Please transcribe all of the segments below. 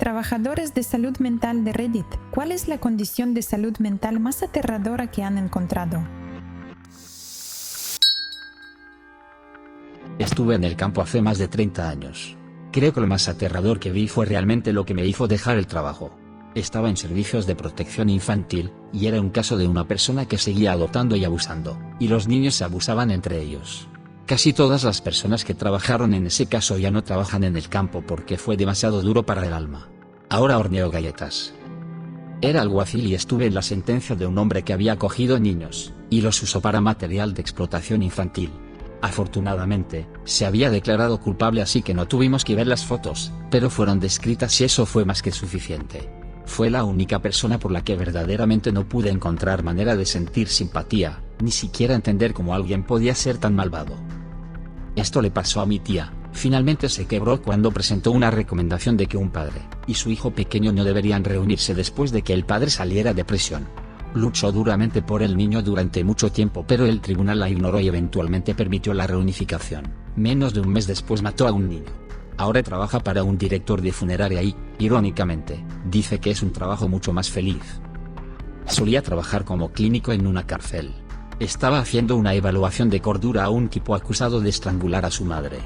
Trabajadores de salud mental de Reddit, ¿cuál es la condición de salud mental más aterradora que han encontrado? Estuve en el campo hace más de 30 años. Creo que lo más aterrador que vi fue realmente lo que me hizo dejar el trabajo. Estaba en servicios de protección infantil, y era un caso de una persona que seguía adoptando y abusando, y los niños se abusaban entre ellos. Casi todas las personas que trabajaron en ese caso ya no trabajan en el campo porque fue demasiado duro para el alma. Ahora horneo galletas. Era alguacil y estuve en la sentencia de un hombre que había cogido niños, y los usó para material de explotación infantil. Afortunadamente, se había declarado culpable, así que no tuvimos que ver las fotos, pero fueron descritas y eso fue más que suficiente. Fue la única persona por la que verdaderamente no pude encontrar manera de sentir simpatía, ni siquiera entender cómo alguien podía ser tan malvado. Esto le pasó a mi tía. Finalmente se quebró cuando presentó una recomendación de que un padre y su hijo pequeño no deberían reunirse después de que el padre saliera de prisión. Luchó duramente por el niño durante mucho tiempo, pero el tribunal la ignoró y eventualmente permitió la reunificación. Menos de un mes después mató a un niño. Ahora trabaja para un director de funeraria y, irónicamente, dice que es un trabajo mucho más feliz. Solía trabajar como clínico en una cárcel. Estaba haciendo una evaluación de cordura a un tipo acusado de estrangular a su madre.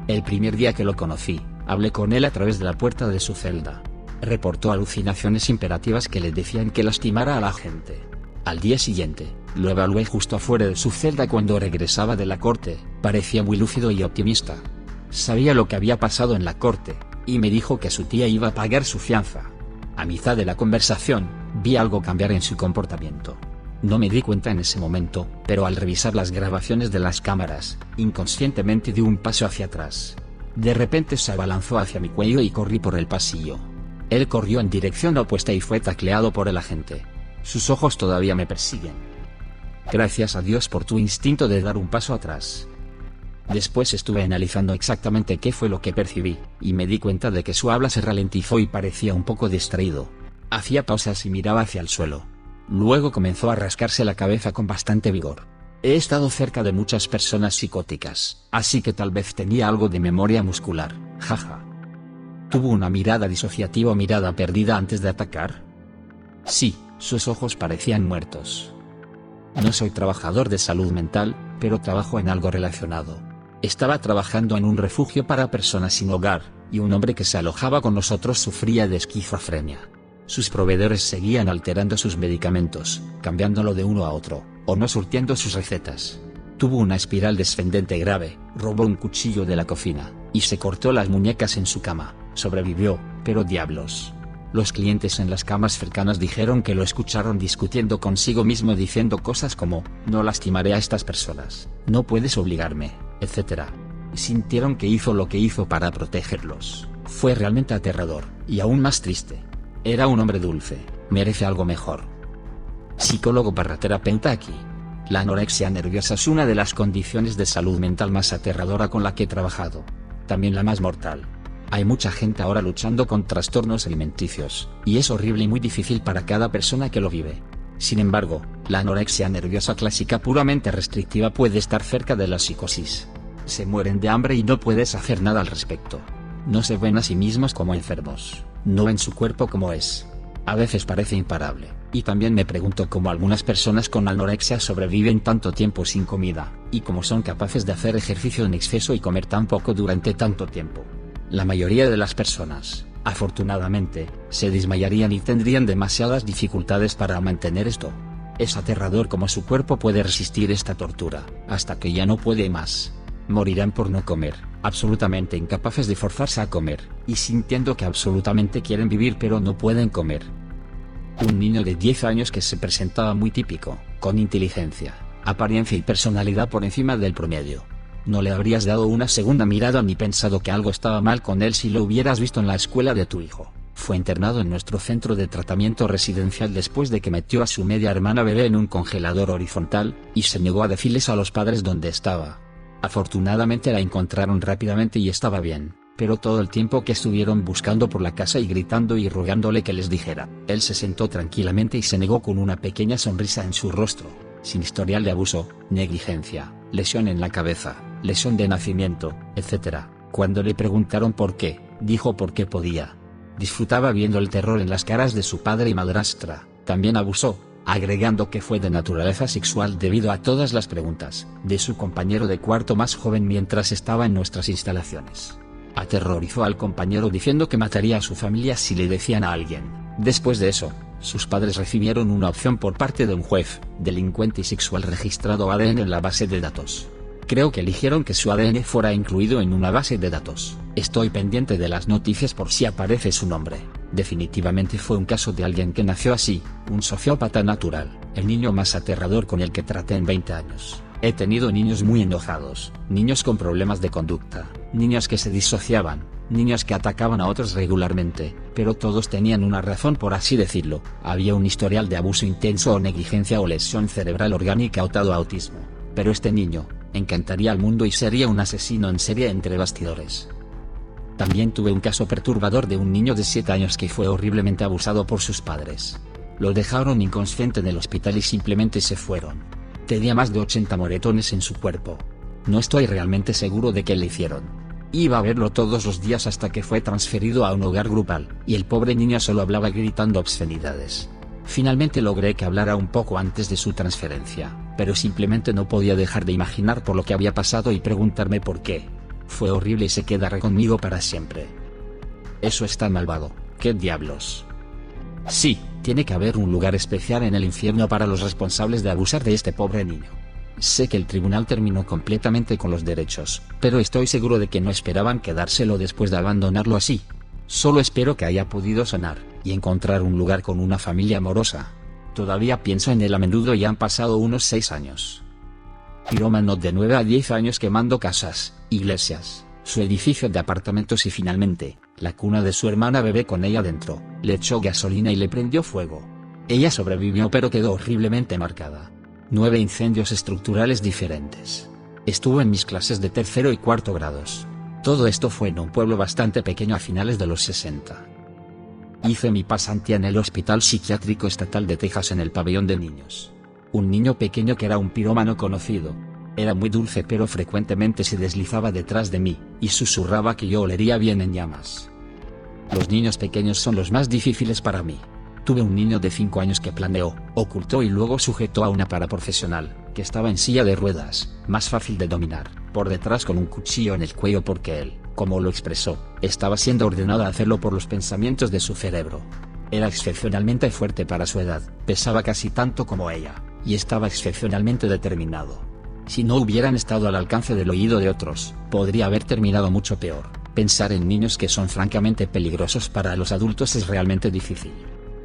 El primer día que lo conocí, hablé con él a través de la puerta de su celda. Reportó alucinaciones imperativas que le decían que lastimara a la gente. Al día siguiente, lo evalué justo afuera de su celda cuando regresaba de la corte. Parecía muy lúcido y optimista. Sabía lo que había pasado en la corte, y me dijo que su tía iba a pagar su fianza. A mitad de la conversación, vi algo cambiar en su comportamiento. No me di cuenta en ese momento, pero al revisar las grabaciones de las cámaras, inconscientemente di un paso hacia atrás. De repente se abalanzó hacia mi cuello y corrí por el pasillo. Él corrió en dirección opuesta y fue tacleado por el agente. Sus ojos todavía me persiguen. Gracias a Dios por tu instinto de dar un paso atrás. Después estuve analizando exactamente qué fue lo que percibí, y me di cuenta de que su habla se ralentizó y parecía un poco distraído. Hacía pausas y miraba hacia el suelo. Luego comenzó a rascarse la cabeza con bastante vigor. He estado cerca de muchas personas psicóticas, así que tal vez tenía algo de memoria muscular, jaja. ¿Tuvo una mirada disociativa o mirada perdida antes de atacar? Sí, sus ojos parecían muertos. No soy trabajador de salud mental, pero trabajo en algo relacionado. Estaba trabajando en un refugio para personas sin hogar, y un hombre que se alojaba con nosotros sufría de esquizofrenia. Sus proveedores seguían alterando sus medicamentos, cambiándolo de uno a otro, o no surtiendo sus recetas. Tuvo una espiral descendente grave, robó un cuchillo de la cocina, y se cortó las muñecas en su cama. Sobrevivió, pero diablos. Los clientes en las camas cercanas dijeron que lo escucharon discutiendo consigo mismo diciendo cosas como, no lastimaré a estas personas, no puedes obligarme, etc. Sintieron que hizo lo que hizo para protegerlos. Fue realmente aterrador, y aún más triste. Era un hombre dulce, merece algo mejor. Psicólogo/terapeuta aquí. La anorexia nerviosa es una de las condiciones de salud mental más aterradora con la que he trabajado. También la más mortal. Hay mucha gente ahora luchando con trastornos alimenticios, y es horrible y muy difícil para cada persona que lo vive. Sin embargo, la anorexia nerviosa clásica puramente restrictiva puede estar cerca de la psicosis. Se mueren de hambre y no puedes hacer nada al respecto. No se ven a sí mismos como enfermos, no ven su cuerpo como es. A veces parece imparable, y también me pregunto cómo algunas personas con anorexia sobreviven tanto tiempo sin comida, y cómo son capaces de hacer ejercicio en exceso y comer tan poco durante tanto tiempo. La mayoría de las personas, afortunadamente, se desmayarían y tendrían demasiadas dificultades para mantener esto. Es aterrador cómo su cuerpo puede resistir esta tortura, hasta que ya no puede más. Morirán por no comer, absolutamente incapaces de forzarse a comer, y sintiendo que absolutamente quieren vivir pero no pueden comer. Un niño de 10 años que se presentaba muy típico, con inteligencia, apariencia y personalidad por encima del promedio. No le habrías dado una segunda mirada ni pensado que algo estaba mal con él si lo hubieras visto en la escuela de tu hijo. Fue internado en nuestro centro de tratamiento residencial después de que metió a su media hermana bebé en un congelador horizontal, y se negó a decirles a los padres dónde estaba. Afortunadamente la encontraron rápidamente y estaba bien, pero todo el tiempo que estuvieron buscando por la casa y gritando y rogándole que les dijera, él se sentó tranquilamente y se negó con una pequeña sonrisa en su rostro, sin historial de abuso, negligencia, lesión en la cabeza, lesión de nacimiento, etc. Cuando le preguntaron por qué, dijo porque podía. Disfrutaba viendo el terror en las caras de su padre y madrastra. También abusó, agregando que fue de naturaleza sexual debido a todas las preguntas de su compañero de cuarto más joven mientras estaba en nuestras instalaciones. Aterrorizó al compañero diciendo que mataría a su familia si le decían a alguien. Después de eso, sus padres recibieron una opción por parte de un juez, delincuente y sexual registrado ADN en la base de datos. Creo que eligieron que su ADN fuera incluido en una base de datos. Estoy pendiente de las noticias por si aparece su nombre. Definitivamente fue un caso de alguien que nació así, un sociópata natural, el niño más aterrador con el que traté en 20 años. He tenido niños muy enojados, niños con problemas de conducta, niños que se disociaban, niños que atacaban a otros regularmente, pero todos tenían una razón por así decirlo. Había un historial de abuso intenso o negligencia o lesión cerebral orgánica o dado autismo. Pero este niño encantaría al mundo y sería un asesino en serie entre bastidores. También tuve un caso perturbador de un niño de 7 años que fue horriblemente abusado por sus padres. Lo dejaron inconsciente en el hospital y simplemente se fueron. Tenía más de 80 moretones en su cuerpo. No estoy realmente seguro de qué le hicieron. Iba a verlo todos los días hasta que fue transferido a un hogar grupal, y el pobre niño solo hablaba gritando obscenidades. Finalmente logré que hablara un poco antes de su transferencia, pero simplemente no podía dejar de imaginar por lo que había pasado y preguntarme por qué. Fue horrible y se quedará conmigo para siempre. Eso es tan malvado, ¿qué diablos? Sí, tiene que haber un lugar especial en el infierno para los responsables de abusar de este pobre niño. Sé que el tribunal terminó completamente con los derechos, pero estoy seguro de que no esperaban quedárselo después de abandonarlo así. Solo espero que haya podido sanar y encontrar un lugar con una familia amorosa. Todavía pienso en él a menudo y han pasado unos 6 años. Pirómano de 9 a 10 años quemando casas, iglesias, su edificio de apartamentos y finalmente, la cuna de su hermana bebé con ella dentro. Le echó gasolina y le prendió fuego. Ella sobrevivió pero quedó horriblemente marcada. 9 incendios estructurales diferentes. Estuvo en mis clases de tercero y cuarto grados. Todo esto fue en un pueblo bastante pequeño a finales de los 60. Hice mi pasantía en el Hospital Psiquiátrico Estatal de Texas en el pabellón de niños. Un niño pequeño que era un pirómano conocido. Era muy dulce pero frecuentemente se deslizaba detrás de mí, y susurraba que yo olería bien en llamas. Los niños pequeños son los más difíciles para mí. Tuve un niño de 5 años que planeó, ocultó y luego sujetó a una paraprofesional, que estaba en silla de ruedas, más fácil de dominar, por detrás con un cuchillo en el cuello porque él, como lo expresó, estaba siendo ordenado a hacerlo por los pensamientos de su cerebro. Era excepcionalmente fuerte para su edad, pesaba casi tanto como ella, y estaba excepcionalmente determinado. Si no hubieran estado al alcance del oído de otros, podría haber terminado mucho peor. Pensar en niños que son francamente peligrosos para los adultos es realmente difícil.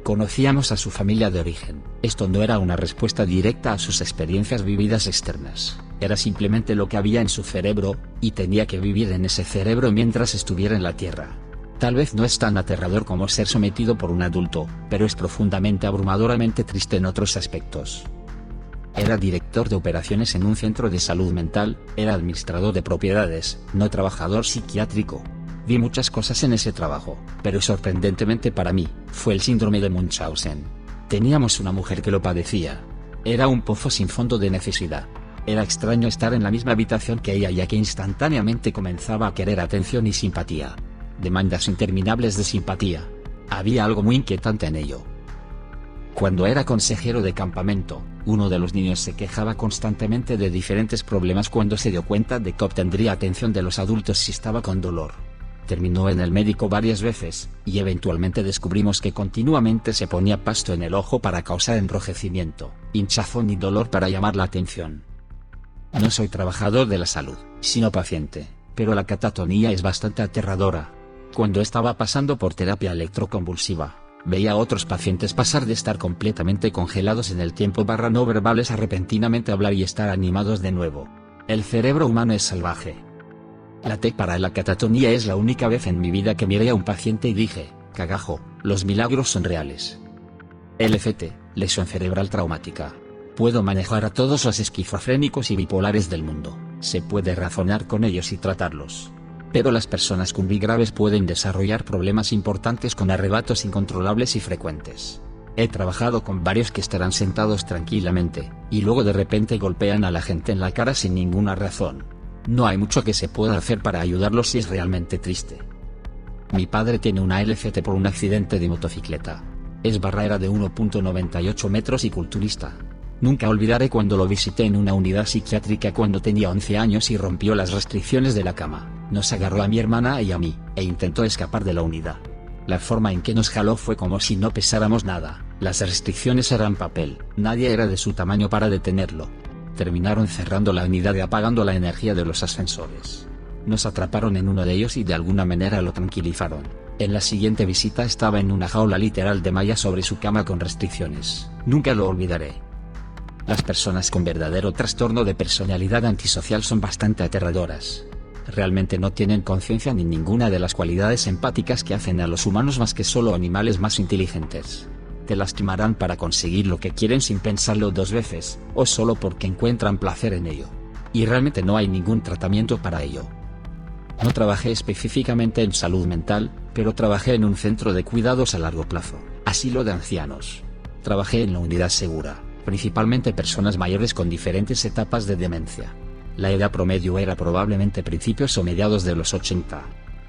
Conocíamos a su familia de origen. Esto no era una respuesta directa a sus experiencias vividas externas. Era simplemente lo que había en su cerebro, y tenía que vivir en ese cerebro mientras estuviera en la Tierra. Tal vez no es tan aterrador como ser sometido por un adulto, pero es profundamente abrumadoramente triste en otros aspectos. Era director de operaciones en un centro de salud mental, era administrador de propiedades, no trabajador psiquiátrico. Vi muchas cosas en ese trabajo, pero sorprendentemente para mí, fue el síndrome de Munchausen. Teníamos una mujer que lo padecía. Era un pozo sin fondo de necesidad. Era extraño estar en la misma habitación que ella ya que instantáneamente comenzaba a querer atención y simpatía. Demandas interminables de simpatía. Había algo muy inquietante en ello. Cuando era consejero de campamento, uno de los niños se quejaba constantemente de diferentes problemas cuando se dio cuenta de que obtendría atención de los adultos si estaba con dolor. Terminó en el médico varias veces, y eventualmente descubrimos que continuamente se ponía pasto en el ojo para causar enrojecimiento, hinchazón y dolor para llamar la atención. No soy trabajador de la salud, sino paciente, pero la catatonía es bastante aterradora. Cuando estaba pasando por terapia electroconvulsiva, veía a otros pacientes pasar de estar completamente congelados en el tiempo / no verbales a repentinamente hablar y estar animados de nuevo. El cerebro humano es salvaje. La T para la catatonía es la única vez en mi vida que miré a un paciente y dije, cagajo, los milagros son reales. LCT, lesión cerebral traumática. Puedo manejar a todos los esquizofrénicos y bipolares del mundo, se puede razonar con ellos y tratarlos. Pero las personas con BI graves pueden desarrollar problemas importantes con arrebatos incontrolables y frecuentes. He trabajado con varios que estarán sentados tranquilamente, y luego de repente golpean a la gente en la cara sin ninguna razón. No hay mucho que se pueda hacer para ayudarlos y es realmente triste. Mi padre tiene una LCT por un accidente de motocicleta. Es barra de 1,98 metros y culturista. Nunca olvidaré cuando lo visité en una unidad psiquiátrica cuando tenía 11 años y rompió las restricciones de la cama. Nos agarró a mi hermana y a mí, e intentó escapar de la unidad. La forma en que nos jaló fue como si no pesáramos nada. Las restricciones eran papel, nadie era de su tamaño para detenerlo. Terminaron cerrando la unidad y apagando la energía de los ascensores. Nos atraparon en uno de ellos y de alguna manera lo tranquilizaron. En la siguiente visita estaba en una jaula literal de malla sobre su cama con restricciones. Nunca lo olvidaré. Las personas con verdadero trastorno de personalidad antisocial son bastante aterradoras. Realmente no tienen conciencia ni ninguna de las cualidades empáticas que hacen a los humanos más que solo animales más inteligentes. Te lastimarán para conseguir lo que quieren sin pensarlo dos veces, o solo porque encuentran placer en ello. Y realmente no hay ningún tratamiento para ello. No trabajé específicamente en salud mental, pero trabajé en un centro de cuidados a largo plazo, asilo de ancianos. Trabajé en la unidad segura, principalmente personas mayores con diferentes etapas de demencia. La edad promedio era probablemente principios o mediados de los 80.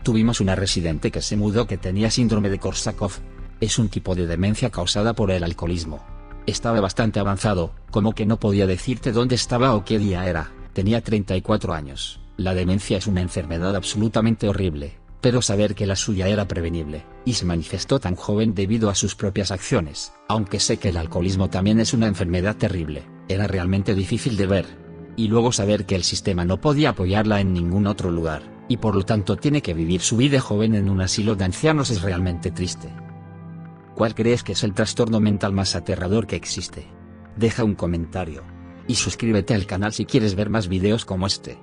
Tuvimos una residente que se mudó que tenía síndrome de Korsakoff. Es un tipo de demencia causada por el alcoholismo. Estaba bastante avanzado, como que no podía decirte dónde estaba o qué día era. Tenía 34 años. La demencia es una enfermedad absolutamente horrible, pero saber que la suya era prevenible, y se manifestó tan joven debido a sus propias acciones, aunque sé que el alcoholismo también es una enfermedad terrible, era realmente difícil de ver. Y luego saber que el sistema no podía apoyarla en ningún otro lugar, y por lo tanto tiene que vivir su vida joven en un asilo de ancianos es realmente triste. ¿Cuál crees que es el trastorno mental más aterrador que existe? Deja un comentario. Y suscríbete al canal si quieres ver más videos como este.